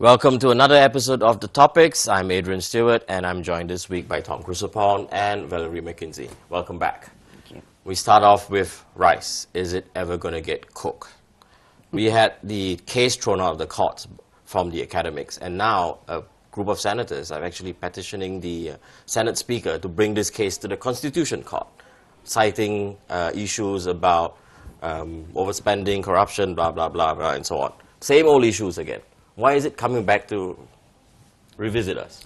Welcome to another episode of The Topics. I'm Adrian Stewart, and I'm joined this week by Tom Crusoe and Valerie McKinsey. Welcome back. Thank you. We start off with rice. Is it ever going to get cooked? We had the case thrown out of the courts from the academics, and now a group of senators are actually petitioning the Senate Speaker to bring this case to the Constitution Court, citing issues about overspending, corruption, blah, blah, blah, blah, and so on. Same old issues again. Why is it coming back to revisit us?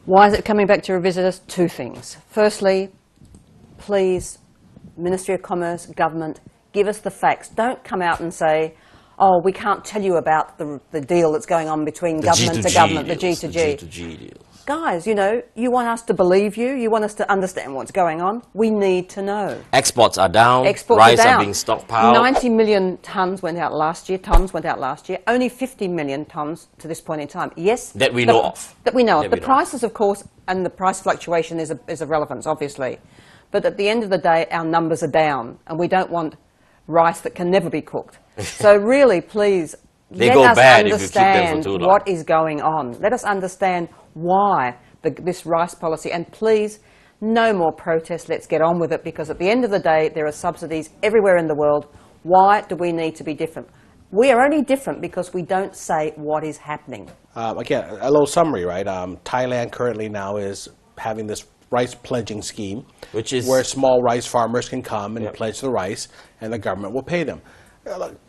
Why is it coming back to revisit us? Two things. Firstly, please, Ministry of Commerce, government, give us the facts. Don't come out and say, oh, we can't tell you about the deal that's going on between government to government, the G2G. The G2G deals. Guys, you know, you want us to believe you, you want us to understand what's going on. We need to know. Exports are down, Exports rice are down. being stockpiled. 90 million tonnes went out last year, only 50 million tonnes to this point in time. Yes. That we know of. That we know of. The prices, of course, and the price fluctuation is of relevance, obviously. But at the end of the day, our numbers are down, and we don't want rice that can never be cooked. So really, please, let us understand what is going on. Let us understand why this rice policy, and please, no more protests. Let's get on with it, because at the end of the day, there are subsidies everywhere in the world. Why do we need to be different? We are only different because we don't say what is happening. Again, a little summary, right? Thailand currently now is having this rice pledging scheme, which is where small rice farmers can come and pledge the rice, and the government will pay them.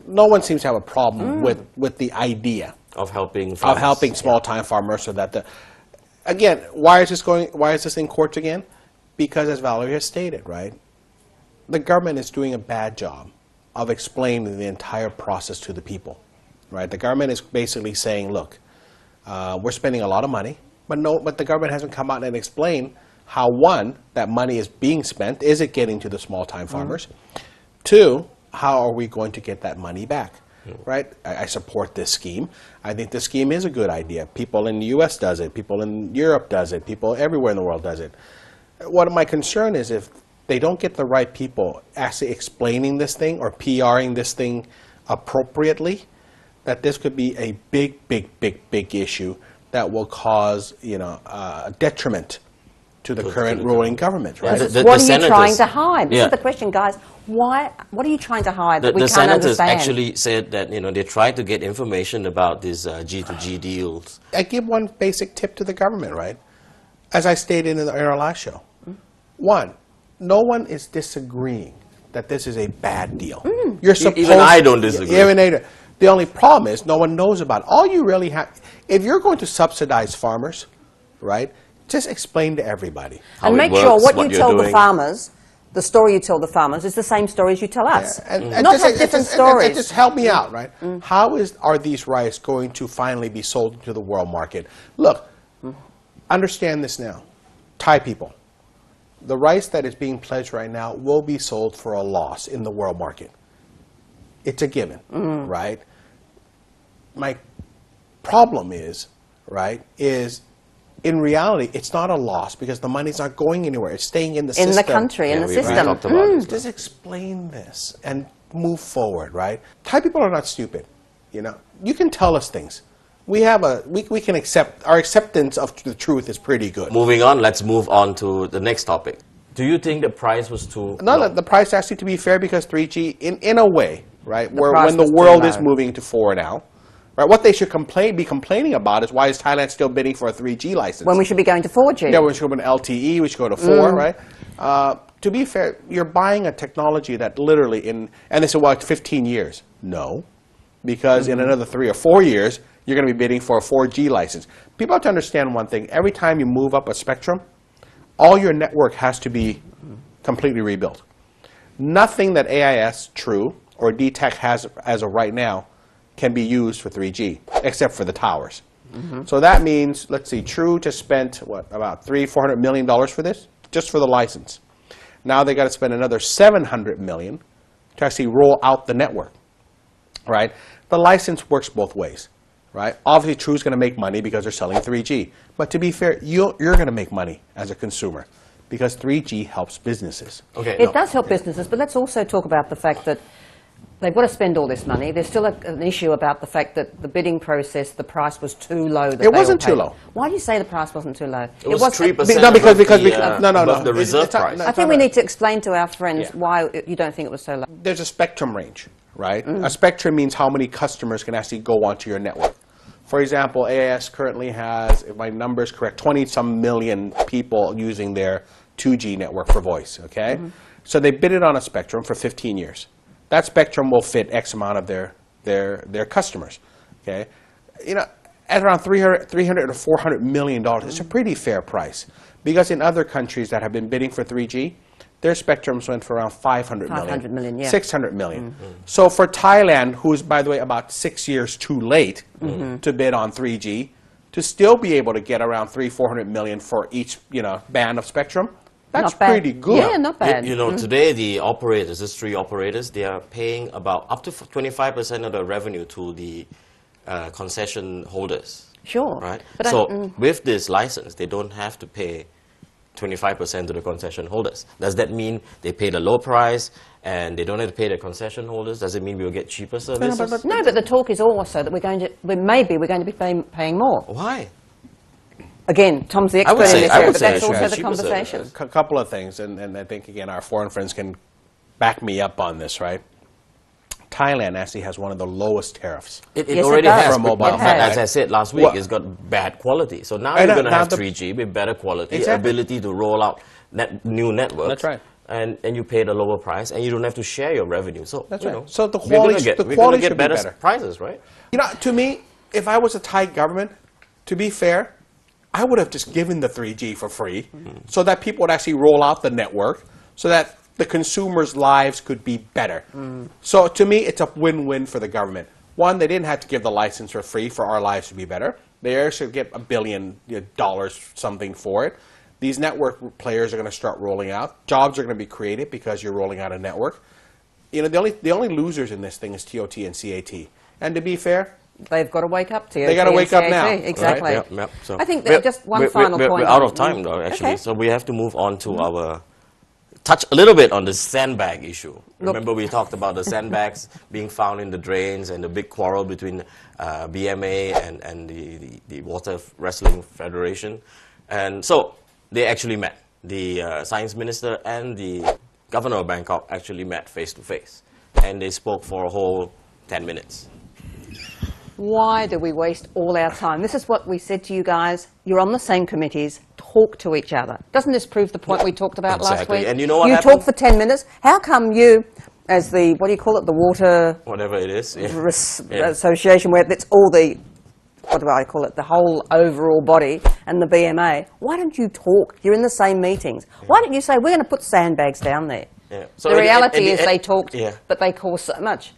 No one seems to have a problem with the idea of helping farmers. Of helping small-time farmers, so that again, why is this in courts again? Because, as Valerie has stated, right, the government is doing a bad job of explaining the entire process to the people, right? The government is basically saying, look, we're spending a lot of money, but the government hasn't come out and explained how, one, that money is being spent. Is it getting to the small-time farmers? Two, how are we going to get that money back? Right? I support this scheme. I think this scheme is a good idea. People in the U.S. does it. People in Europe does it. People everywhere in the world does it. What my concern is, if they don't get the right people actually explaining this thing or PRing this thing appropriately, that this could be a big issue that will cause, a detriment to the current ruling government, right? What are you trying to hide? This is the question, guys. What are you trying to hide that we can't understand? The senators actually said that they tried to get information about these G2G deals. I give one basic tip to the government, right? As I stated in our last show. One, no one is disagreeing that this is a bad deal. You're supposed even I don't disagree. The only problem is no one knows about it. All you really have, if you're going to subsidize farmers, right, just explain to everybody. And make sure what you tell the farmers, the story you tell the farmers, is the same story as you tell us. And not have different stories. And just help me out, right? How are these rice going to finally be sold to the world market? Look, understand this now. Thai people, the rice that is being pledged right now will be sold for a loss in the world market. It's a given, right? My problem is, in reality, it's not a loss because the money's not going anywhere. It's staying in the system. In the country, in the system. Just explain this and move forward, right? Thai people are not stupid. You can tell us things. We can accept, our acceptance of the truth is pretty good. Moving on, let's move on to the next topic. Do you think the price was too low? The price actually, to be fair, because 3G, in a way, right, when the world is moving to 4 now, right, what they should be complaining about is, why is Thailand still bidding for a 3G license? When we should be going to 4G. Yeah, we should go to LTE, we should go to 4, right? To be fair, you're buying a technology that literally and they said, well, it's 15 years. No, because in another 3 or 4 years, you're going to be bidding for a 4G license. People have to understand one thing. Every time you move up a spectrum, all your network has to be completely rebuilt. Nothing that AIS, True, or DTEC has as of right now can be used for 3G, except for the towers. So that means, let's see, True just spent, about $400 million for this, just for the license. Now they got to spend another $700 million to actually roll out the network, right? The license works both ways, right? Obviously, True's going to make money because they're selling 3G. But to be fair, you're going to make money as a consumer because 3G helps businesses. It does help businesses, but let's also talk about the fact that they've got to spend all this money. There's still an issue about the fact that the bidding process, the price was too low. It wasn't too low. Why do you say the price wasn't too low? It was 3%. No, because above the reserve price. I think we need to explain to our friends why you don't think it was so low. There's a spectrum range, right? A spectrum means how many customers can actually go onto your network. For example, AIS currently has, if my number is correct, 20-some million people using their 2G network for voice, okay? So they bid it on a spectrum for 15 years. That spectrum will fit X amount of their customers, okay? You know, at around $300 to $400 million, it's a pretty fair price. Because in other countries that have been bidding for 3G, their spectrums went for around 500 million, 600 million. So for Thailand, who's, by the way, about 6 years too late to bid on 3G, to still be able to get around 300-400 million for each, you know, band of spectrum, that's pretty good. Yeah, not bad. You know, today the operators, these 3 operators, they are paying about up to 25% of the revenue to the concession holders. Sure. Right? So with this license, they don't have to pay 25% to the concession holders. Does that mean they pay the low price and they don't have to pay the concession holders? Does it mean we'll get cheaper services? No, but the talk is also that we're going to be paying more. Why? Again, Tom's the expert in this area, but that's also the cheaper conversation. A couple of things, and I think, again, our foreign friends can back me up on this, right? Thailand actually has one of the lowest tariffs. It Yes, already it does. has. For mobile. But as I said last week, it's got bad quality. So now you're going to have 3G with better quality, ability to roll out new networks. That's right. And you pay the lower price, and you don't have to share your revenue. So That's you right. know, So the we're quality going to get should be better prices, right? You know, to me, if I was a Thai government, to be fair, I would have just given the 3G for free so that people would actually roll out the network so that the consumers' lives could be better. So to me, it's a win-win for the government. One, they didn't have to give the license for free for our lives to be better. They actually get $1 billion something for it. These network players are going to start rolling out. Jobs are going to be created because you're rolling out a network. You know, the only losers in this thing is TOT and CAT. And to be fair, they've got to wake up to you. They got to wake up now. Exactly. Right? Yep. So I think that just one final point. We're out of time, though, actually. Okay. So we have to move on to our touch a little bit on the sandbag issue. Remember we talked about the sandbags being found in the drains and the big quarrel between BMA and the Water Wrestling Federation. And so they actually met. The science minister and the governor of Bangkok actually met face to face. And they spoke for a whole 10 minutes. Why do we waste all our time? This is what we said to you guys. You're on the same committees. Talk to each other. Doesn't this prove the point we talked about last week? And you know what happened? You talk for 10 minutes. How come you, as the, what do you call it, the water... Whatever it is. Association, where it's all the, what do I call it, the whole overall body and the BMA. Why don't you talk? You're in the same meetings. Why don't you say, we're going to put sandbags down there? So the reality is they talked, but they caused so much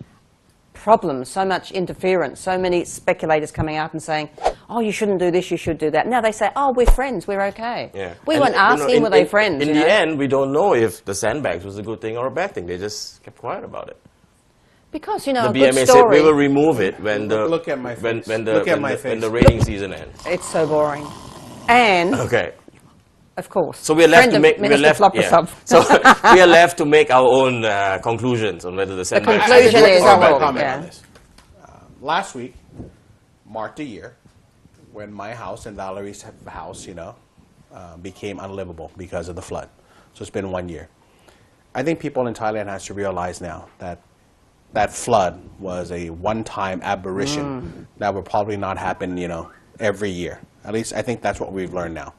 problems, so much interference, so many speculators coming up and saying, oh, you shouldn't do this, you should do that. Now they say, oh, we're friends, we're okay. We weren't asking, were they friends? In the end, we don't know if the sandbags was a good thing or a bad thing. They just kept quiet about it. Because, you know, the a good BMA story... said we will remove it when the Look at my face. when the rating season ends. It's so boring. And... Okay. Of course. So we are left to make. So we are left to make our own conclusions on whether the sandbags. The conclusion is on this. Last week marked a year when my house and Valerie's house, you know, became unlivable because of the flood. So it's been 1 year. I think people in Thailand have to realize now that that flood was a one-time aberration that will probably not happen, you know, every year. At least I think that's what we've learned now.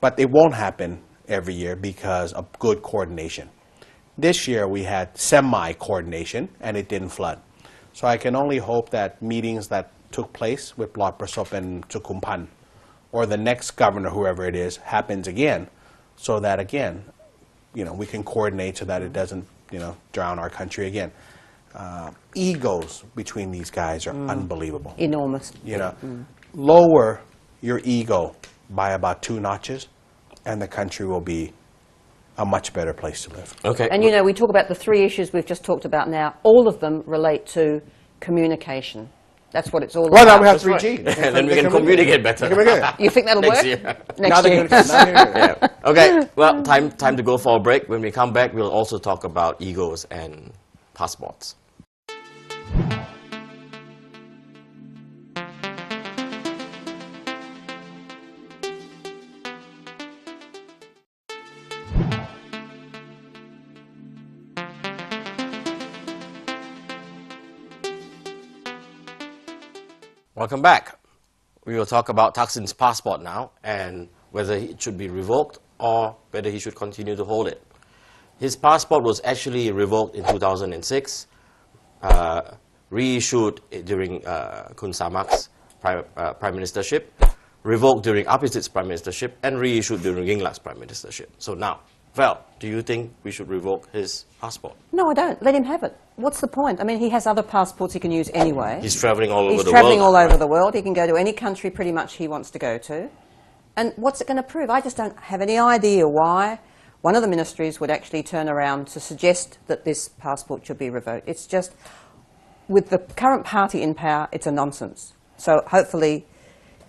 But it won't happen every year because of good coordination. This year we had semi-coordination and it didn't flood. So I can only hope that meetings that took place with Lord Prasop and Sukhumpan, or the next governor, whoever it is, happens again, so that again, you know, we can coordinate so that it doesn't, you know, drown our country again. Egos between these guys are unbelievable. Enormous. You know, lower your ego by about 2 notches, and the country will be a much better place to live. Okay. And you know, we talk about the 3 issues we've just talked about now. All of them relate to communication. That's what it's all about. Well, now we have 3G. Right. And then we can communicate better. You think that'll Next work? year. Next year. Okay, well, time to go for a break. When we come back, we'll also talk about egos and passports. Welcome back. We will talk about Thaksin's passport now and whether it should be revoked or whether he should continue to hold it. His passport was actually revoked in 2006, reissued during Kun Samak's prime ministership, revoked during Aphisit's prime ministership, and reissued during Yingluck's prime ministership. So now, Val, do you think we should revoke his passport? No, I don't. Let him have it. What's the point? I mean, he has other passports he can use anyway. He's traveling all over the world. He's traveling all over the world. He can go to any country pretty much he wants to go to. And what's it going to prove? I just don't have any idea why one of the ministries would actually turn around to suggest that this passport should be revoked. It's just, with the current party in power, it's a nonsense. So hopefully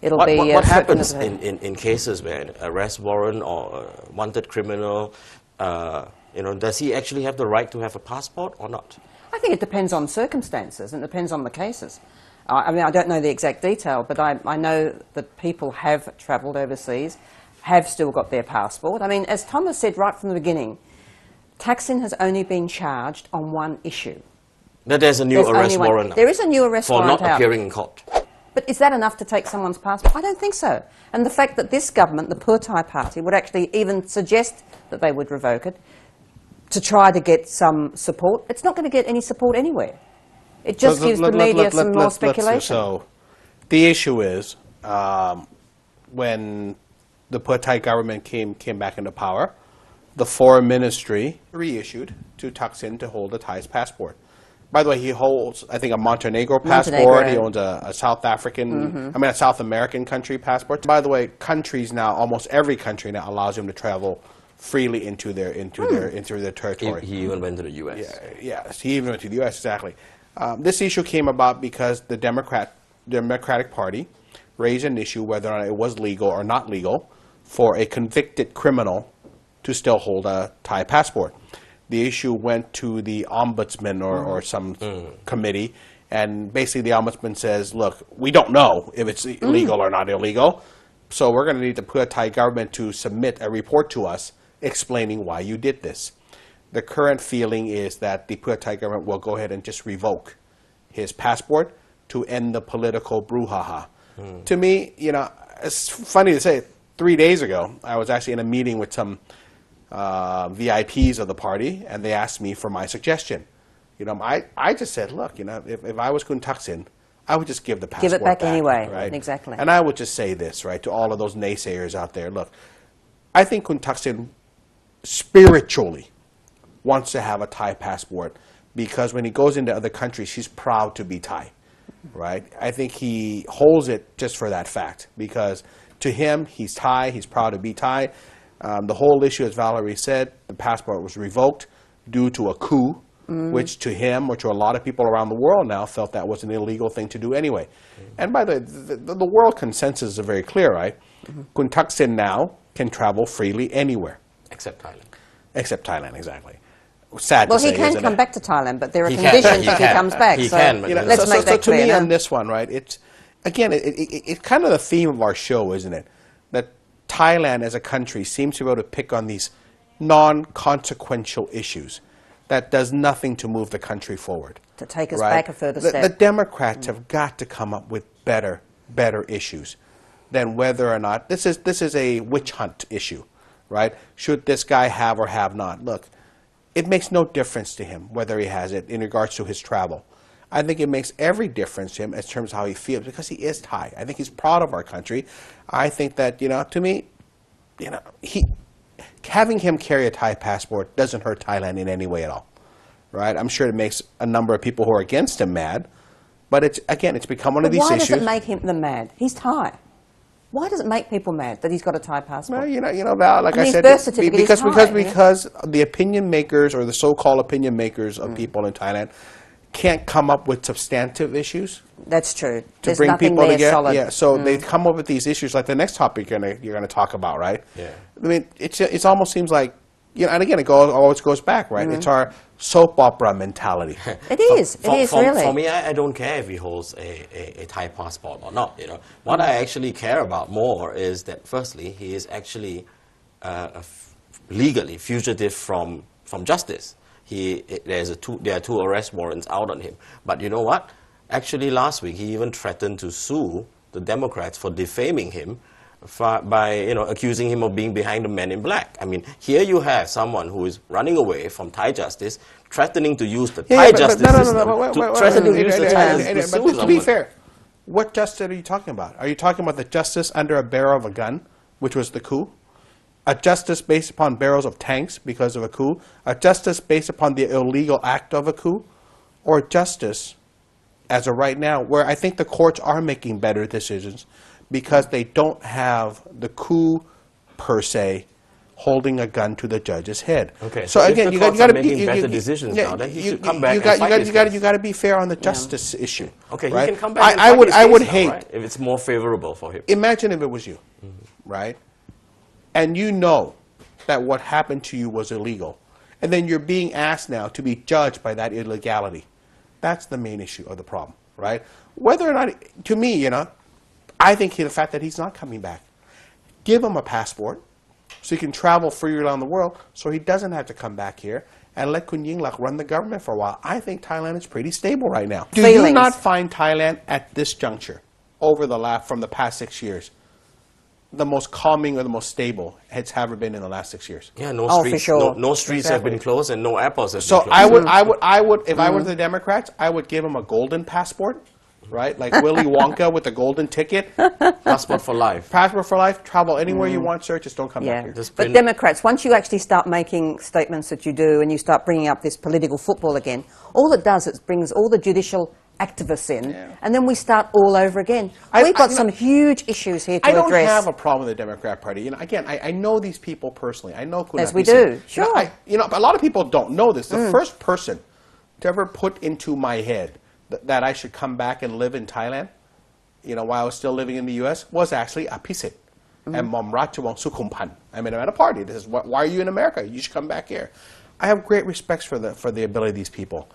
it'll be... What happens in cases where an arrest warrant or a wanted criminal, does he actually have the right to have a passport or not? I think it depends on circumstances and it depends on the cases. I mean, I don't know the exact detail, but I know that people have travelled overseas, have still got their passport. I mean, as Thomas said right from the beginning, Thaksin has only been charged on one issue. That there's a new arrest warrant. There is a new arrest warrant for not appearing in court. But is that enough to take someone's passport? I don't think so. And the fact that this government, the Pheu Thai party, would actually even suggest that they would revoke it to try to get some support, it's not going to get any support anywhere. It just gives the media some more speculation. So the issue is when the Pheu Thai government came back into power, the foreign ministry reissued to Thaksin to hold a Thai passport. By the way, he holds, I think, a Montenegro passport. He owns a South African, a South American country passport. By the way, countries now, almost every country now allows him to travel freely into their territory. He even went to the U.S. Yes, he even went to the U.S. Exactly. This issue came about because the Democratic Party raised an issue whether or not it was legal or not legal for a convicted criminal to still hold a Thai passport. The issue went to the ombudsman or some committee, and basically the ombudsman says, look, we don't know if it's illegal or not illegal, so we're going to need the Pheu Thai government to submit a report to us explaining why you did this. The current feeling is that the Pheu Thai government will go ahead and just revoke his passport to end the political brouhaha. To me, it's funny to say, 3 days ago, I was actually in a meeting with some VIPs of the party, and they asked me for my suggestion. I just said, look, if I was Kun Thaksin, I would just give the passport Give it back anyway, right? Exactly. And I would just say this, right, to all of those naysayers out there, look, I think Kun Thaksin spiritually wants to have a Thai passport because when he goes into other countries, he's proud to be Thai, right? I think he holds it just for that fact because to him, he's Thai, he's proud to be Thai. The whole issue, as Valerie said, the passport was revoked due to a coup, which to him or to a lot of people around the world now felt that was an illegal thing to do anyway. And by the way, the world consensus is very clear, right? Kun Thaksin now can travel freely anywhere. Except Thailand. Except Thailand, exactly. Sad to say, he can isn't come it? back to Thailand, but there are conditions if he comes back. He so can, but let's make that to clear. me on this one, right, it's kind of the theme of our show, isn't it? That Thailand as a country seems to be able to pick on these non-consequential issues that does nothing to move the country forward. To take us right? back a further step. The Democrats have got to come up with better issues than whether or not this is a witch hunt issue, right? Should this guy have or have not? Look, it makes no difference to him whether he has it in regards to his travel. I think it makes every difference to him in terms of how he feels because he is Thai. I think he's proud of our country. I think that, to me, having him carry a Thai passport doesn't hurt Thailand in any way at all, right? I'm sure it makes a number of people who are against him mad, but it's become one of these issues. Why does it make them mad? He's Thai. Why does it make people mad that he's got a Thai passport? Well, Val, like I his said, birth certificate is Thai, because the opinion makers or the so-called opinion makers of people in Thailand can't come up with substantive issues. That's true. To bring people together. Solid. Yeah, so they come up with these issues like the next topic you're gonna talk about, right? Yeah. I mean, it almost seems like, and again, it always goes back, right? It's our soap opera mentality. It is. It is really. For me, I don't care if he holds a Thai passport or not. You know, what I actually care about more is that firstly, he is actually legally fugitive from justice. There are two arrest warrants out on him. But you know what? Actually, last week he even threatened to sue the Democrats for defaming him by accusing him of being behind the Men in Black. I mean, here you have someone who is running away from Thai justice, threatening to use the Thai justice system But to be fair, what justice are you talking about? Are you talking about the justice under a barrel of a gun, which was the coup? A justice based upon barrels of tanks because of a coup? A justice based upon the illegal act of a coup? Or justice, as of right now, where I think the courts are making better decisions, because they don't have the coup per se holding a gun to the judge's head. Okay, so again, you got to be better decisions now. Then he should come back and fight his case. You got to be fair on the justice issue. Okay, right? he can come back. I would hate now, right? If it's more favorable for him. Imagine if it was you, right? And you know that what happened to you was illegal, and then you're being asked now to be judged by that illegality. That's the main issue of the problem, right? Whether or not, to me, I think the fact that he's not coming back, give him a passport so he can travel freely around the world so he doesn't have to come back here, and let Kun Yingluck run the government for a while. I think Thailand is pretty stable right now. Do you not find Thailand at this juncture, from the past 6 years, the most calming or the most stable it's ever been in the last 6 years? Yeah, no streets, for sure. no streets have been closed and no airports have been closed. So I would, if I were the Democrats, I would give him a golden passport. Right, like Willy Wonka with the golden ticket. Passport for life. Passport for life. Travel anywhere you want, sir. Just don't come back here. But Democrats, once you actually start making statements that you do and you start bringing up this political football again, all it does is brings all the judicial activists in, and then we start all over again. We've got some huge issues here to address. I don't have a problem with the Democrat Party. Again, I know these people personally. I know Kun As we do, sure. A lot of people don't know this. The first person to ever put into my head that I should come back and live in Thailand, while I was still living in the U.S., was actually Apisit and Mom Ratchawong Sukhumpan. I met him at a party. This is why are you in America? You should come back here. I have great respect for the ability of these people.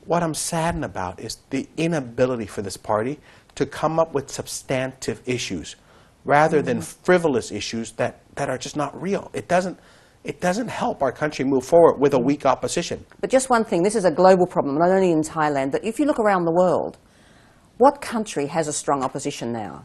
What I'm saddened about is the inability for this party to come up with substantive issues rather than frivolous issues that are just not real. It doesn't help our country move forward with a weak opposition. But just one thing, this is a global problem, not only in Thailand, but if you look around the world, what country has a strong opposition now?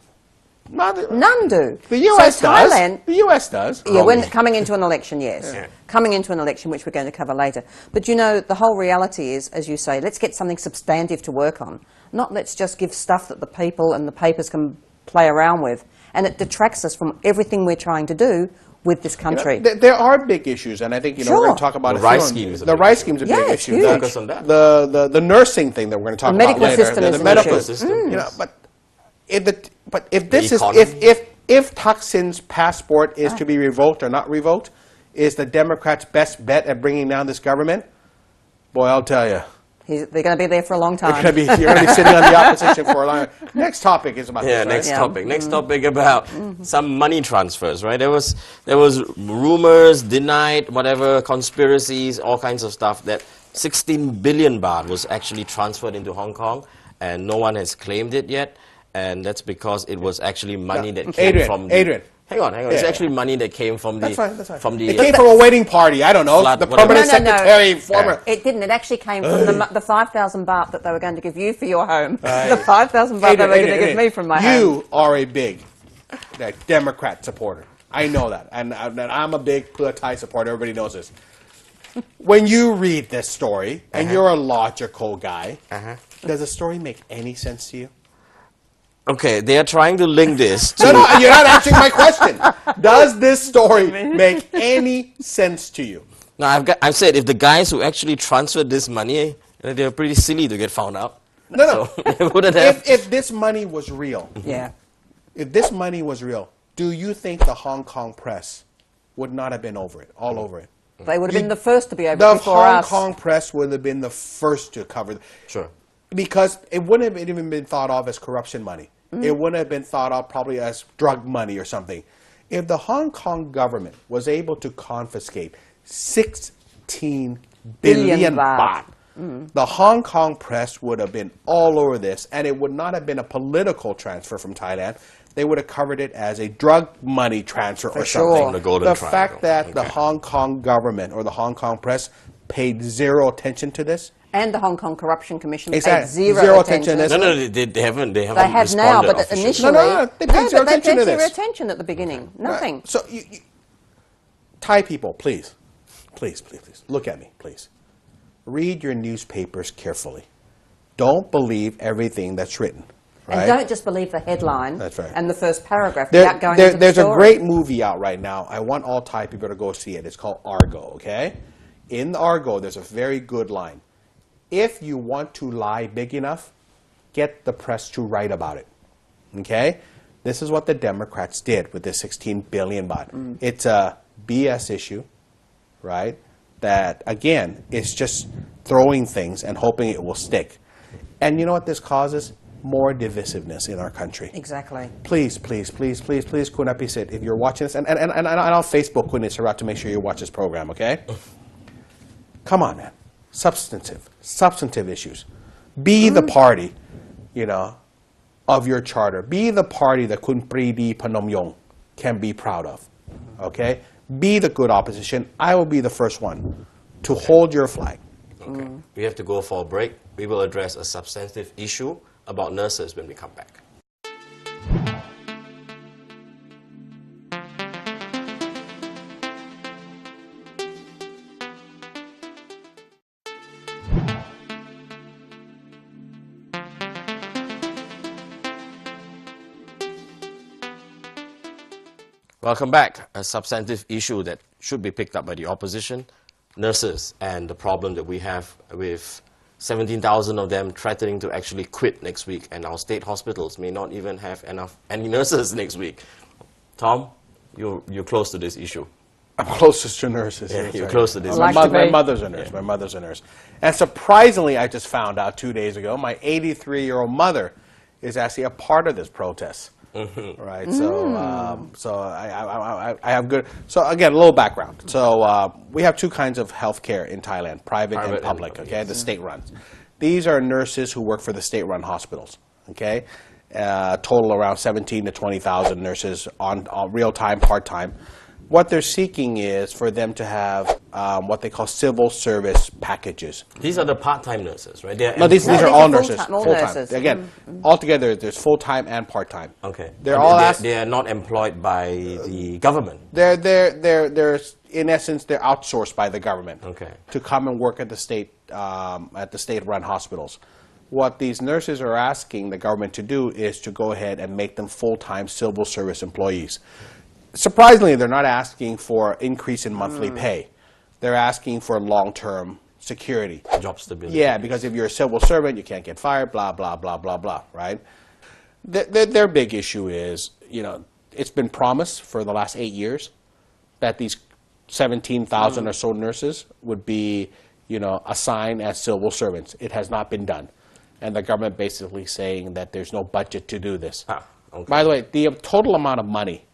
None do. The U.S. So Thailand, does. The U.S. does. Yeah, when coming into an election, yes. Yeah. Coming into an election, which we're going to cover later. But the whole reality is, as you say, let's get something substantive to work on. Not let's just give stuff that the people and the papers can play around with. And it detracts us from everything we're trying to do with this country. There are big issues, and I think we're going to talk about the rice scheme. The rice scheme is a big issue. Focus on that. The nursing thing that we're going to talk about later. The medical system. But if Thaksin's passport is to be revoked or not revoked, is the Democrats' best bet at bringing down this government? Boy, I'll tell you. They're going to be there for a long time. You're going to be sitting on the opposition for a long time. Next topic is about this, next topic. Next topic about some money transfers, right? There was rumors, denied, whatever, conspiracies, all kinds of stuff that 16 billion baht was actually transferred into Hong Kong, and no one has claimed it yet. And that's because it was actually money that came from Adrian. Hang on. It's actually money that came from that's fine. the. It came from a wedding party. I don't know. The permanent secretary, former. It didn't. It actually came from the 5,000 baht that they were going to give you for your home. The 5,000 baht they were going to give me from my home. You are a big Democrat supporter. I know that, and I'm a big Thai supporter. Everybody knows this. When you read this story, and you're a logical guy, does the story make any sense to you? Okay, they are trying to link this to... No, you're not answering my question. Does this story make any sense to you? No, I've said if the guys who actually transferred this money, they're pretty silly to get found out. No. So wouldn't have... If this money was real, if this money was real, do you think the Hong Kong press would not have been all over it? They would have been the first to be over it before us. The Hong Kong press would have been the first to cover it. Sure. Because it wouldn't have even been thought of as corruption money. It wouldn't have been thought of probably as drug money or something. If the Hong Kong government was able to confiscate 16 billion baht. baht. The Hong Kong press would have been all over this, and it would not have been a political transfer from Thailand. They would have covered it as a drug money transfer or sure. something. The Golden The Triangle. fact that the Okay. Hong Kong government or the Hong Kong press paid zero attention to this. And the Hong Kong Corruption Commission paid Exactly. zero, Zero attention. attention. No, they haven't. They haven't. They have now, responded but officially. initially, No, they paid zero attention to zero this. attention at the beginning. Nothing. Right. So, Thai people, please, look at me, please. Read your newspapers carefully. Don't believe everything that's written. Right? And don't just believe the headline That's right. and the first paragraph without going into the there's story. a great movie out right now. I want all Thai people to go see it. It's called Argo, okay? In the Argo, there's a very good line. If you want to lie big enough, get the press to write about it, okay? This is what the Democrats did with this 16 billion baht. It's a BS issue, right? That, again, is just throwing things and hoping it will stick. And you know what this causes? More divisiveness in our country. Exactly. Please, Kunapisit, if you're watching this, and I'll Facebook Kunisharat to make sure you watch this program, okay? Come on, man. Substantive issues. Be the party, of your charter. Be the party that Kun Pridi Panomyong can be proud of, okay? Be the good opposition. I will be the first one to hold your flag. Okay. We have to go for a break. We will address a substantive issue about nurses when we come back. Welcome back. A substantive issue that should be picked up by the opposition, nurses, and the problem that we have with 17,000 of them threatening to actually quit next week, and our state hospitals may not even have any nurses next week. Tom, you're close to this issue. I'm closest to nurses. Yeah, Yes, you're right. close to this. Like My to be. mother's a nurse. My mother's a nurse. And surprisingly, I just found out 2 days ago, my 83-year-old mother is actually a part of this protest. Right. So I have good. So again, a little background. So we have two kinds of healthcare in Thailand: private and and public. public, Okay, the state runs. These are nurses who work for the state-run hospitals. Okay, total around 17 to 20,000 nurses on real-time, part-time. What they're seeking is for them to have what they call civil service packages. These are the part-time nurses, right? No, these No, are these all are nurses. full-time, all Full-time. nurses. Again, altogether, there's full-time and part-time. Okay. They're all they are not employed by the government. They're in essence, they're outsourced by the government. Okay. To come and work at the state-run hospitals. What these nurses are asking the government to do is to go ahead and make them full-time civil service employees. Surprisingly, they're not asking for increase in monthly pay. They're asking for long-term security. Job stability. Yeah, because if you're a civil servant, you can't get fired, blah, blah, blah, blah, blah, right? Their big issue is, it's been promised for the last 8 years that these 17,000 or so nurses would be, assigned as civil servants. It has not been done. And the government basically saying that there's no budget to do this. Okay. By the way, the total amount of money,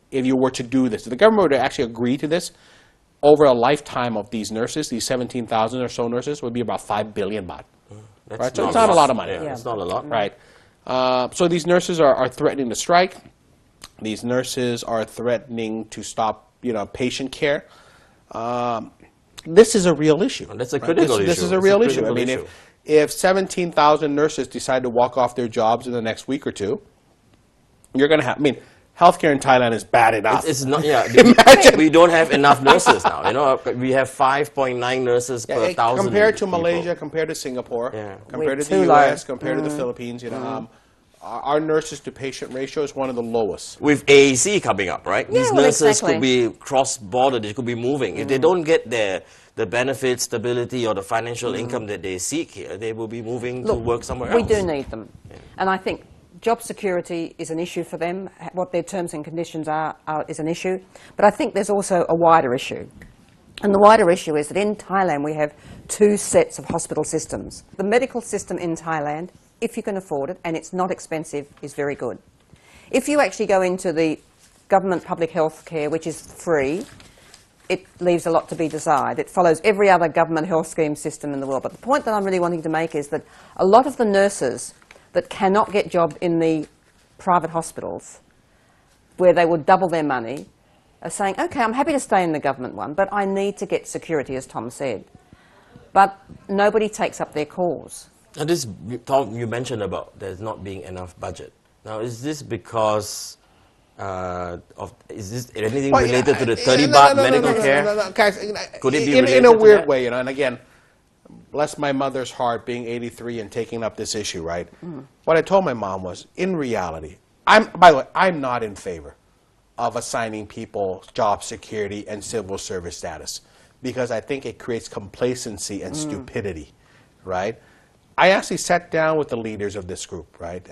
if you were to do this, if the government were to actually agree to this, over a lifetime of these nurses, these 17,000 or so nurses, would be about 5 billion baht. That's Right? So it's not a lot of money. Yeah, it's not a lot. Right. So these nurses are threatening to strike. These nurses are threatening to stop, patient care. This is a real issue. That's a critical issue. This is a It's real a issue. I critical mean, issue. if 17,000 nurses decide to walk off their jobs in the next week or two, you're going to have, healthcare in Thailand is bad enough. It's not, yeah. Imagine. We don't have enough nurses now. We have 5.9 nurses per 1,000 compared to people. Malaysia, compared to Singapore, Yeah. compared We're to the too low. U.S., compared to the Philippines, our nurses to patient ratio is one of the lowest. With AAC coming up, right? Yeah, These well, nurses exactly. could be cross-border, they could be moving. If they don't get the benefits, stability, or the financial income that they seek here, they will be moving to work somewhere else. We do need them. And I think job security is an issue for them. What their terms and conditions are is an issue. But I think there's also a wider issue. And the wider issue is that in Thailand we have two sets of hospital systems. The medical system in Thailand, if you can afford it, and it's not expensive, is very good. If you actually go into the government public health care, which is free, it leaves a lot to be desired. It follows every other government health scheme system in the world. But the point that I'm really wanting to make is that a lot of the nurses that cannot get jobs in the private hospitals, where they would double their money, are saying, okay, I'm happy to stay in the government one, but I need to get security, as Tom said. But nobody takes up their cause. Now this, Tom, you mentioned about there's not being enough budget. Now, is this because is this anything related to the 30-baht medical care? No. Guys, Could it be in a weird that? way, you know? And again, bless my mother's heart, being 83 and taking up this issue, right? What I told my mom was, in reality, by the way, I'm not in favor of assigning people job security and civil service status, because I think it creates complacency and stupidity, right? I actually sat down with the leaders of this group, right?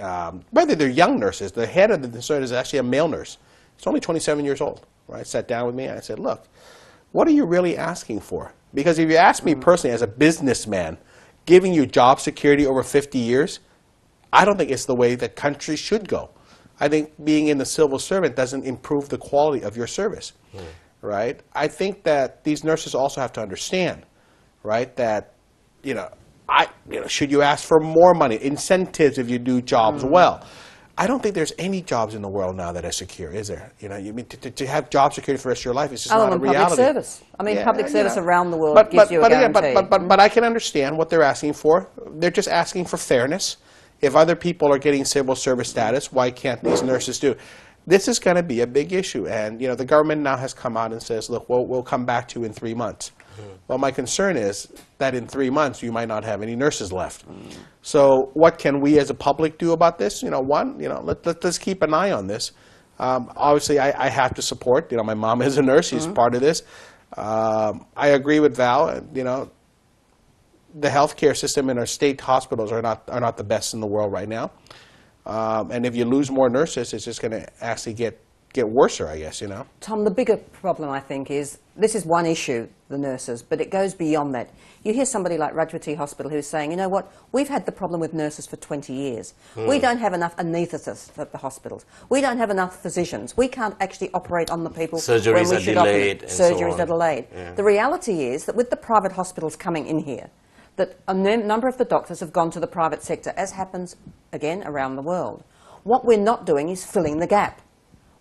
Whether they're young nurses, the head of the nurse is actually a male nurse. He's only 27 years old, right? Sat down with me and I said, look, what are you really asking for? Because if you ask me personally as a businessman, giving you job security over 50 years, I don't think it's the way that countries should go. I think being in the civil servant doesn't improve the quality of your service, right? I think that these nurses also have to understand, right, that, should you ask for more money, incentives if you do jobs well? I don't think there's any jobs in the world now that are secure, is there? You mean to have job security for the rest of your life is just not a reality. Public service. I mean, public service around the world gives you a guarantee. But I can understand what they're asking for. They're just asking for fairness. If other people are getting civil service status, why can't these nurses do? This is going to be a big issue. And, the government now has come out and says, look, we'll come back to you in 3 months. Well, my concern is that in 3 months, you might not have any nurses left. So what can we as a public do about this? Let's keep an eye on this. Obviously, I have to support. My mom is a nurse. She's part of this. I agree with Val. The healthcare system in our state hospitals are not the best in the world right now. And if you lose more nurses, it's just going to actually get worse, I guess, Tom, the bigger problem, I think, is this is one issue, the nurses, but it goes beyond that. You hear somebody like Rajwati Hospital who's saying, you know what, we've had the problem with nurses for 20 years. We don't have enough anaesthetists at the hospitals. We don't have enough physicians. We can't actually operate on the people Surgeries when we are should delayed and so surgeries on. are delayed. Yeah. The reality is that with the private hospitals coming in here, that a number of the doctors have gone to the private sector, as happens, again, around the world. What we're not doing is filling the gap.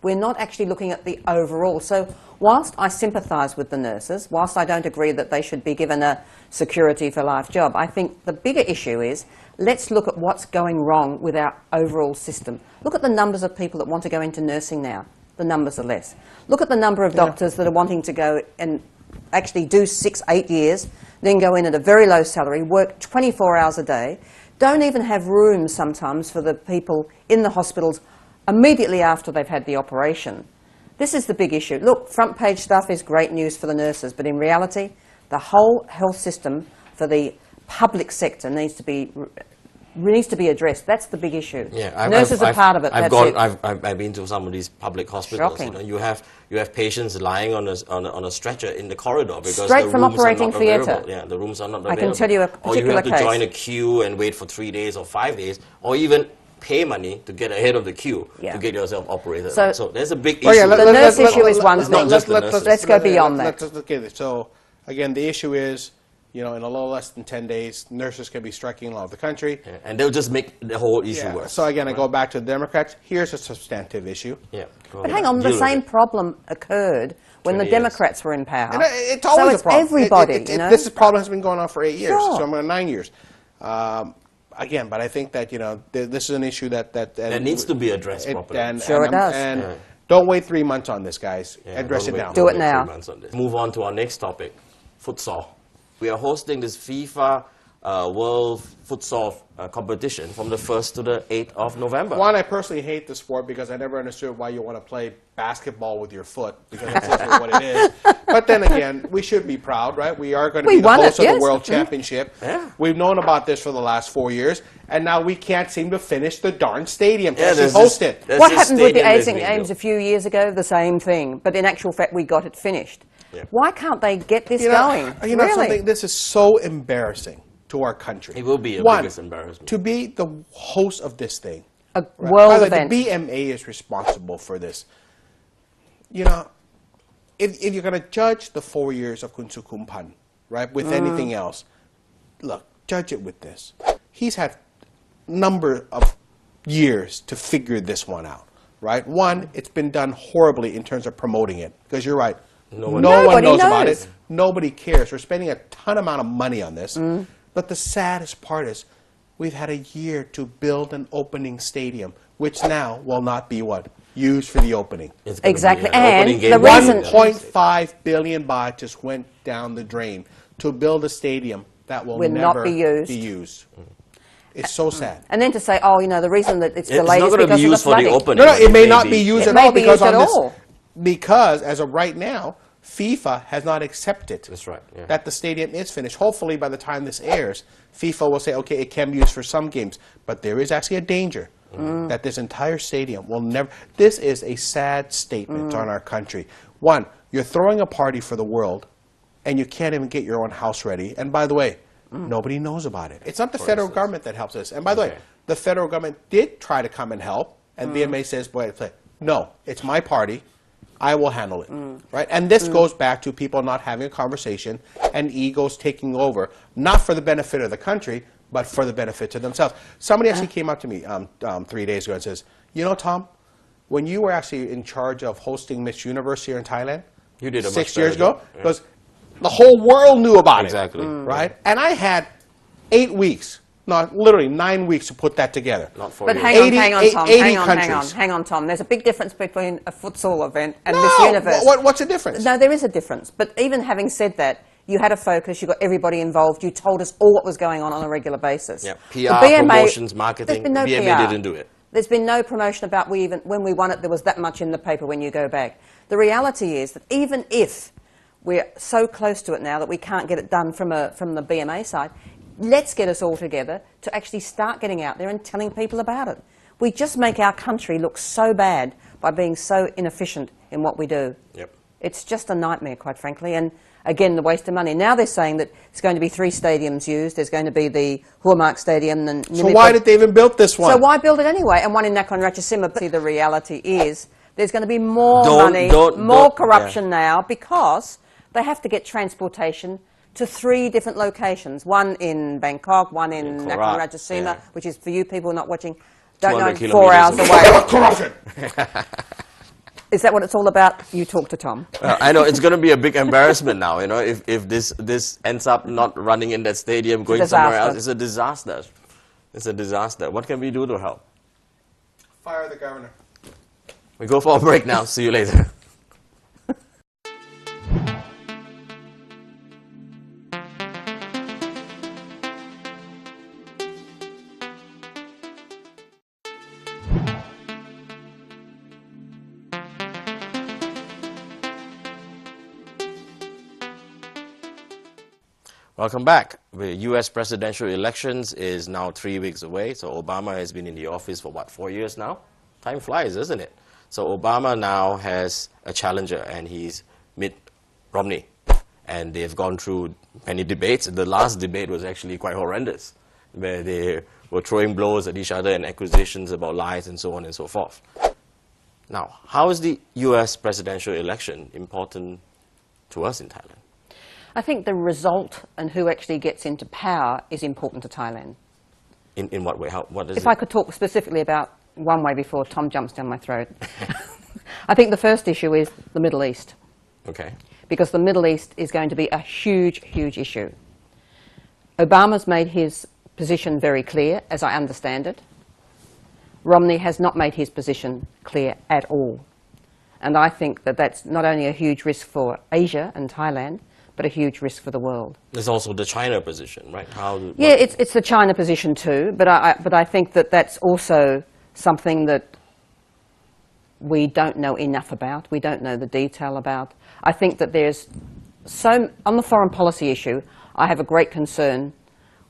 We're not actually looking at the overall. So whilst I sympathise with the nurses, whilst I don't agree that they should be given a security for life job, I think the bigger issue is let's look at what's going wrong with our overall system. Look at the numbers of people that want to go into nursing now. The numbers are less. Look at the number of doctors that are wanting to go and actually do 6-8 years, then go in at a very low salary, work 24 hours a day, don't even have rooms sometimes for the people in the hospitals immediately after they've had the operation. This is the big issue. Look, front page stuff is great news for the nurses, but in reality, the whole health system for the public sector needs to be addressed. That's the big issue. Yeah, nurses are part of it. I've been to some of these public hospitals. Shocking. You have patients lying on a stretcher in the corridor because Straight the from rooms operating are not theatre. available. Yeah, the rooms are not available. I can tell you a or you particular have to case. join a queue and wait for 3 days or 5 days, or even pay money to get ahead of the queue to get yourself operated. So there's a big issue. The nurse issue is one It's thing. not just the nurses. Let's go beyond that. Let's look at it. So, again, the issue is, in a little less than 10 days, nurses can be striking all over the country. Yeah, and they'll just make the whole issue worse. So, again, I go back to the Democrats. Here's a substantive issue. Yeah, But hang on, the same problem occurred when the 20 years. Democrats were in power. And it's always so it's a problem. everybody, This problem has been going on for 8 years. Sure. So I'm going 9 years. Again, but I think that, this is an issue that needs to be addressed properly. It does. And don't wait 3 months on this, guys. Address it Don't now. wait- Do it don't wait now. 3 months on this. Move on to our next topic, futsal. We are hosting this FIFA World Futsal competition from the 1st to the 8th of November. One, I personally hate the sport because I never understood why you want to play basketball with your foot, because that's essentially what it is. But then again, we should be proud, right? We are going to be the host of the World Championship. Yeah. We've known about this for the last 4 years, and now we can't seem to finish the darn stadium to Yeah, actually there's host this- it. there's What this happened with the stadium that's Asian being Games a built. few years ago? The same thing. But in actual fact, we got it finished. Yeah. Why can't they get this going? You know really? something? This is so embarrassing to our country. It will be a One, biggest embarrassment. to be the host of this thing. A Right. world By the way, event. the BMA is responsible for this. if you're going to judge the 4 years of Kun Sukumpan, right, with anything else, look, judge it with this. He's had number of years to figure this one out, right? One, it's been done horribly in terms of promoting it, because you're right. No one knows about it. Nobody cares. We're spending a ton amount of money on this. But the saddest part is we've had a year to build an opening stadium, which now will not be what? Used for the opening. Exactly. And the reason 1.5 billion baht just went down the drain to build a stadium that will never not be used. It's so sad. And then to say, oh, you know, the reason that it's delayed not is going to because be of the used for the flooding. opening. No, it may not be used at all because at on this, all. because as of right now, FIFA has not accepted That's right, yeah. that the stadium is finished. Hopefully, by the time this airs, FIFA will say, okay, it can be used for some games. But there is actually a danger that this entire stadium will never... This is a sad statement on our country. One, you're throwing a party for the world, and you can't even get your own house ready. And by the way, nobody knows about it. It's not the federal government that helps us. And by the way, the federal government did try to come and help, and BMA says, boy, no, it's my party. I will handle it, right? And this goes back to people not having a conversation and egos taking over, not for the benefit of the country, but for the benefit to themselves. Somebody actually came up to me 3 days ago and says, you know, Tom, when you were actually in charge of hosting Miss Universe here in Thailand, you did a 6 years ago, because the whole world knew about it, right? And I had 8 weeks. No, literally 9 weeks to put that together. Not 4 But years. hang on, Tom. 80 countries. Hang on, Tom. There's a big difference between a futsal event and Miss Universe. What's the difference? No, there is a difference. But even having said that, you had a focus, you got everybody involved, you told us all what was going on a regular basis. Yeah. The PR, promotions, marketing, there's been no BMA PR. didn't do it. There's been no promotion about when we won it, there was that much in the paper when you go back. The reality is that even if we're so close to it now that we can't get it done from the BMA side, let's get us all together to actually start getting out there and telling people about it. We just make our country look so bad by being so inefficient in what we do. Yep. It's just a nightmare, quite frankly, and again, the waste of money. Now they're saying that it's going to be 3 stadiums used. There's going to be the Huamark Stadium. And so why did they even build this one? So why build it anyway? And one in Nakhon Ratchasima. But see, the reality is there's going to be more money, more corruption now because they have to get transportation to 3 different locations. One in Bangkok, one in Nakhon Ratchasima, which is for you people not watching, don't know, 4 hours away. Corruption! Is that what it's all about? You talk to Tom. I know it's going to be a big embarrassment now. You know, if this ends up not running in that stadium, going somewhere else, it's a disaster. It's a disaster. What can we do to help? Fire the governor. We go for a break now. See you later. Welcome back. The U.S. presidential elections is now 3 weeks away. So Obama has been in the office for, what, 4 years now? Time flies, isn't it? So Obama now has a challenger, and he's Mitt Romney. And they've gone through many debates. The last debate was actually quite horrendous, where they were throwing blows at each other and accusations about lies and so on and so forth. Now, how is the U.S. presidential election important to us in Thailand? I think the result and who actually gets into power is important to Thailand. In what way? What is If I could talk specifically about one way before Tom jumps down my throat. I think the first issue is the Middle East. Okay. Because the Middle East is going to be a huge, huge issue. Obama's made his position very clear, as I understand it. Romney has not made his position clear at all. And I think that that's not only a huge risk for Asia and Thailand, but a huge risk for the world. There's also the China position, right? Yeah, it's the China position too, but I think that that's also something that we don't know enough about. We don't know the detail about. I think that there's on the foreign policy issue, I have a great concern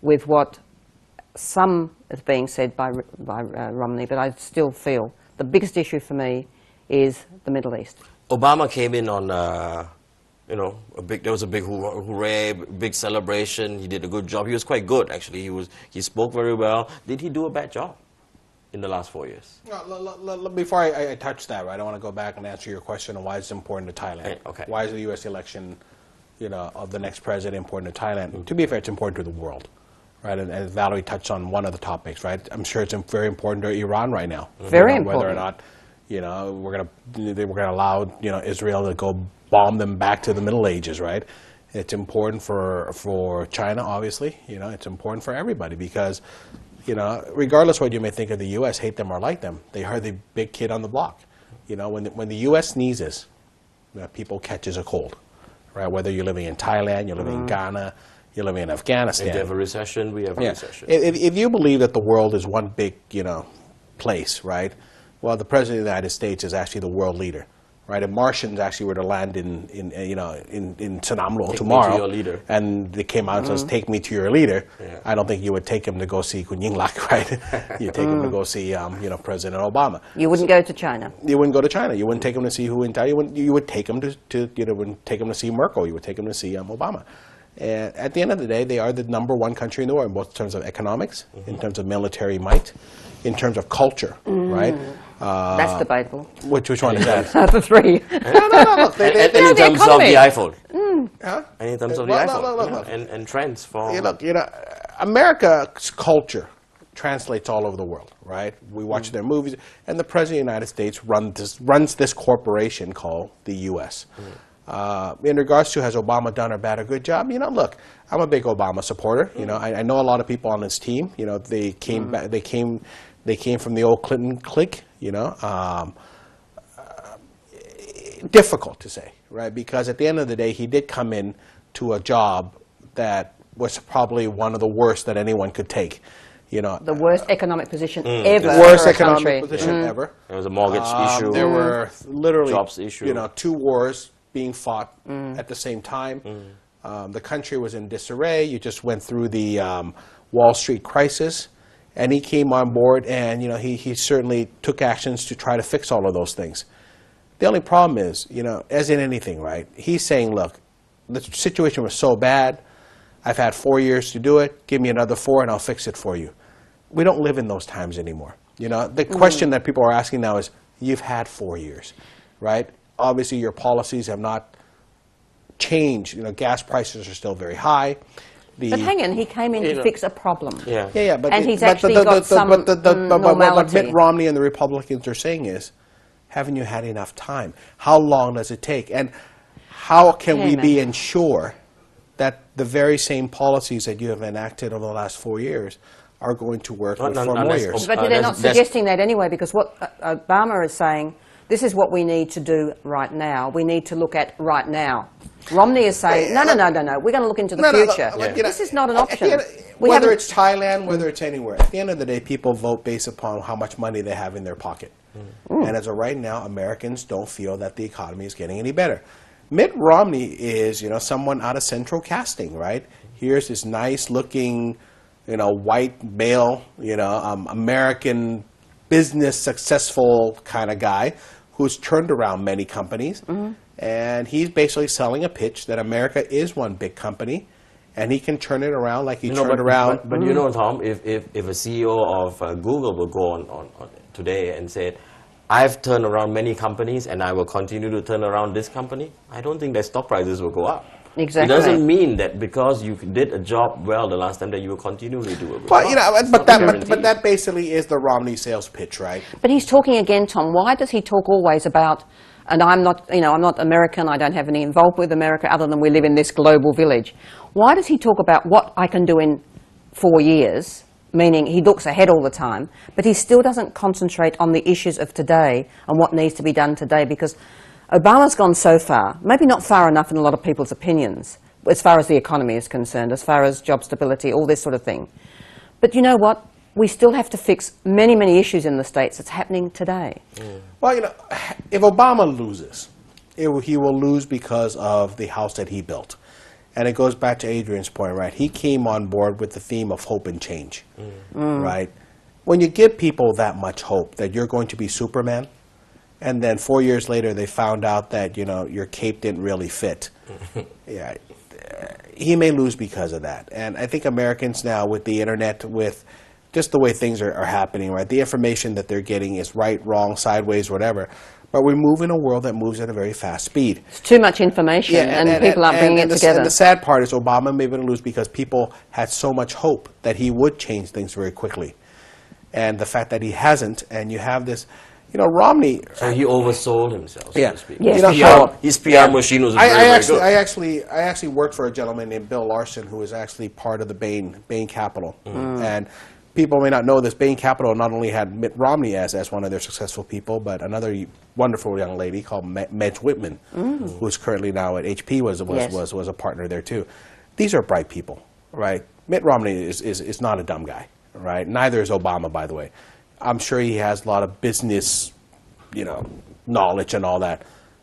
with what some is being said by Romney, but I still feel the biggest issue for me is the Middle East. Obama came in on there was a big hooray, big celebration. He did a good job. He was quite good, actually. He spoke very well. Did he do a bad job? in the last 4 years? Before I touch that, right, I want to go back and answer your question on why it's important to Thailand. Okay. Why is the U.S. election, of the next president important to Thailand? To be fair, it's important to the world, right? And Valerie touched on one of the topics, right? I'm sure it's very important to Iran right now. Very important. Whether or not, we're gonna allow Israel to go bomb them back to the Middle Ages, right? It's important for China, obviously. It's important for everybody because, regardless what you may think of the U.S., hate them or like them, they are the big kid on the block. When the U.S. sneezes, people catches a cold, right? Whether you're living in Thailand, you're living in Ghana, you're living in Afghanistan. If they have a recession, we have a recession. If you believe that the world is one big, place, right? Well, the President of the United States is actually the world leader. Right, if Martians actually were to land in Sanamlo tomorrow, me to your leader. And they came out and says, "Take me to your leader," I don't think you would take him to go see Kun Yingluck, right? You take him to go see, President Obama. You wouldn't go to China. You wouldn't go to China. You wouldn't take him to see Hu Jintao. You would take him to see Merkel. You would take him to see Obama. And at the end of the day, they are the #1 country in the world, both in terms of economics, in terms of military might, in terms of culture, right? That's debatable. Which one is that? The three. No. Look, And in terms of the iPhone. Huh? And in terms of the iPhone. Look. And trends from... America's culture translates all over the world, right? We watch their movies, and the President of the United States runs this corporation called the U.S. In regards to has Obama done or bad or good job, look, I'm a big Obama supporter. I know a lot of people on this team. They came back. They came from the old Clinton clique. Difficult to say, right? Because at the end of the day, he did come in to a job that was probably one of the worst that anyone could take. The worst economic position ever. The worst for a economic country. position ever. There was a mortgage issue. There were literally jobs issue. 2 wars being fought at the same time. The country was in disarray. You just went through the Wall Street crisis. And he came on board, and he certainly took actions to try to fix all of those things. The only problem is, as in anything, right? He's saying, look, the situation was so bad. I've had 4 years to do it. Give me another 4, and I'll fix it for you. We don't live in those times anymore. The question that people are asking now is, you've had 4 years, right? Obviously, your policies have not changed. Gas prices are still very high. But hang on, he came in to fix a problem. Yeah. And he's actually got some normality. What Mitt Romney and the Republicans are saying is, haven't you had enough time? How long does it take? And how can we be ensure that the very same policies that you have enacted over the last 4 years are going to work for more years? But they're not suggesting that anyway, because what Obama is saying, this is what we need to do right now. We need to look at right now. Romney is saying, no, we're going to look into the future. This is not an option. Whether it's Thailand, whether it's anywhere, at the end of the day, people vote based upon how much money they have in their pocket. And as of right now, Americans don't feel that the economy is getting any better. Mitt Romney is, someone out of central casting, right? Here's this nice-looking, white male, American business successful kind of guy who's turned around many companies. And he's basically selling a pitch that America is one big company, and he can turn it around like he turned around. But Tom, if a CEO of Google will go on today and say, I've turned around many companies and I will continue to turn around this company, I don't think their stock prices will go up. Exactly. It doesn't mean that because you did a job well the last time that you will continually do it. But that basically is the Romney sales pitch, right? But he's talking again, Tom. Why does he talk always about? And I'm not American. I don't have any involvement with America other than we live in this global village. Why does he talk about what I can do in 4 years? Meaning he looks ahead all the time, but he still doesn't concentrate on the issues of today and what needs to be done today, because Obama's gone so far, maybe not far enough in a lot of people's opinions, as far as the economy is concerned, as far as job stability, all this sort of thing. But you know what? We still have to fix many, many issues in the States that's happening today. Well, if Obama loses, he will lose because of the house that he built. And it goes back to Adrian's point, right? He came on board with the theme of hope and change, right? When you give people that much hope that you're going to be Superman, and then 4 years later they found out that, your cape didn't really fit, he may lose because of that. And I think Americans now, with the internet, with just the way things are happening, right? The information that they're getting is right, wrong, sideways, whatever. But we move in a world that moves at a very fast speed. It's too much information, and people aren't bringing it together. And the sad part is Obama may have been lose because people had so much hope that he would change things very quickly. And the fact that he hasn't, and you have this, you know, Romney. So he oversold himself, so to speak. Yes, His PR machine was very good. I actually worked for a gentleman named Bill Larson, who is actually part of the Bain Capital. And people may not know this. Bain Capital not only had Mitt Romney as one of their successful people, but another wonderful young lady called Madge Whitman, who's currently now at HP, was a partner there too. These are bright people, right? Mitt Romney is not a dumb guy, right? Neither is Obama, by the way. I'm sure he has a lot of business, you know, knowledge and all that.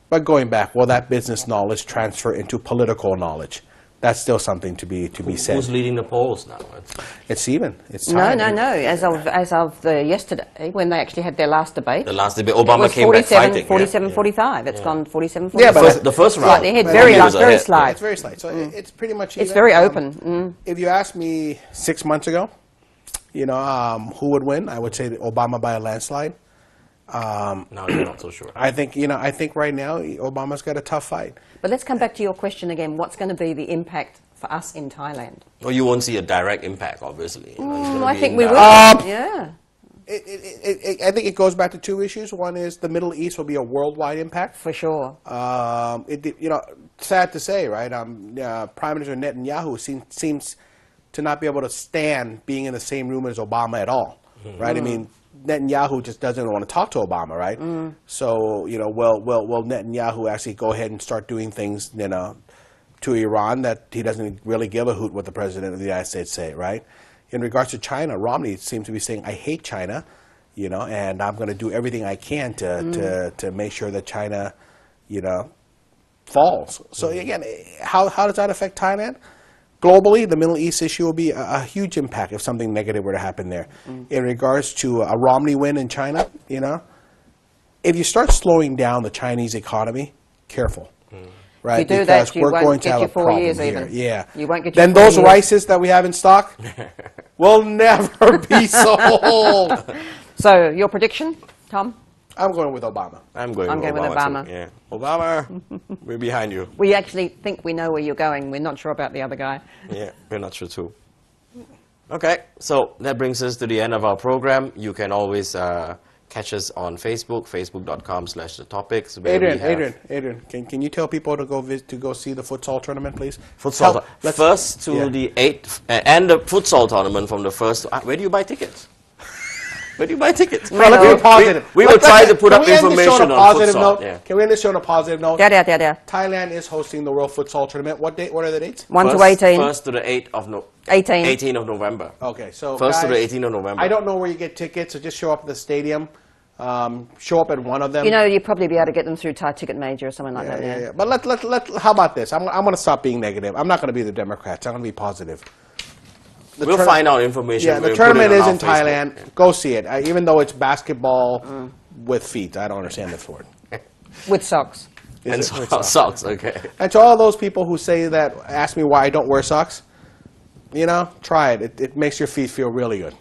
But going back, will that business knowledge transfer into political knowledge? That's still something to be said. Who's leading the polls now? It's even. It's No. time. As of yesterday, when they actually had their last debate. The last debate, Obama came back fighting. 47-45. It's gone 47-45. Yeah, but the first round. Slightly ahead, Romney was very ahead. slight. Yeah, it's very slight. So it's pretty much even. It's very open. If you asked me 6 months ago, you know, who would win, I would say Obama by a landslide. Now you're not so sure. I think right now Obama's got a tough fight. But let's come back to your question again. What's going to be the impact for us in Thailand? Well, you won't see a direct impact, obviously. You know, it's gonna I be think we will. indirect. Yeah. I think it goes back to two issues. One is the Middle East will be a worldwide impact. For sure. You know, sad to say, right? Prime Minister Netanyahu seems to not be able to stand being in the same room as Obama at all, right? I mean, Netanyahu just doesn't want to talk to Obama, right? So, you know, will Netanyahu actually go ahead and start doing things, you know, to Iran that he doesn't really give a hoot what the President of the United States say, right? In regards to China, Romney seems to be saying, I hate China, you know, and I'm going to do everything I can to make sure that China, you know, falls. So again, how does that affect Thailand? Globally, the Middle East issue will be a huge impact if something negative were to happen there. In regards to a Romney win in China, you know, if you start slowing down the Chinese economy, careful. Right, If you do because that, you we're won't going to get have your a 4 problem years here. even. Yeah, You won't get your then 4 those years. rices that we have in stock will never be sold. So, your prediction, Tom? I'm going with Obama. I'm going with with Obama. Obama. Too. Yeah. Obama, we're behind you. We actually think we know where you're going. We're not sure about the other guy. Yeah, we're not sure too. Okay, so that brings us to the end of our program. You can always catch us on Facebook, facebook.com/the topics. Adrian, can you tell people to go see the futsal tournament, please? Futsal, first to the 8th, and the futsal tournament from the 1st. Where do you buy tickets? Where do you buy tickets? Well, let's be positive. We will try to put up information on futsal. Yeah. Can we end this show on a positive note? Yeah. Thailand is hosting the World Futsal Tournament. What are the dates? 1 to 18. 1st to the 8th of 18 of November. Okay, so 1st to the guys, 18th of November. I don't know where you get tickets, so just show up at the stadium. Show up at one of them. You know, you'd probably be able to get them through Thai Ticket Major or something like that. Yeah. But how about this? I'm going to stop being negative. I'm not going to be the Democrats. I'm going to be positive. We'll find out information. Yeah, the We'll tournament put it is on in our Thailand. Facebook. Go see it. Even though it's basketball with feet. I don't understand the sport. With socks. And socks, okay. And to all those people who say that, ask me why I don't wear socks, you know, try it. It makes your feet feel really good.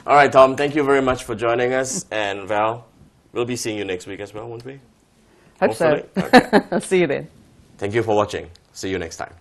All right, Tom, thank you very much for joining us. And Val, we'll be seeing you next week as well, won't we? Hope so. Hopefully. Okay. See you then. Thank you for watching. See you next time.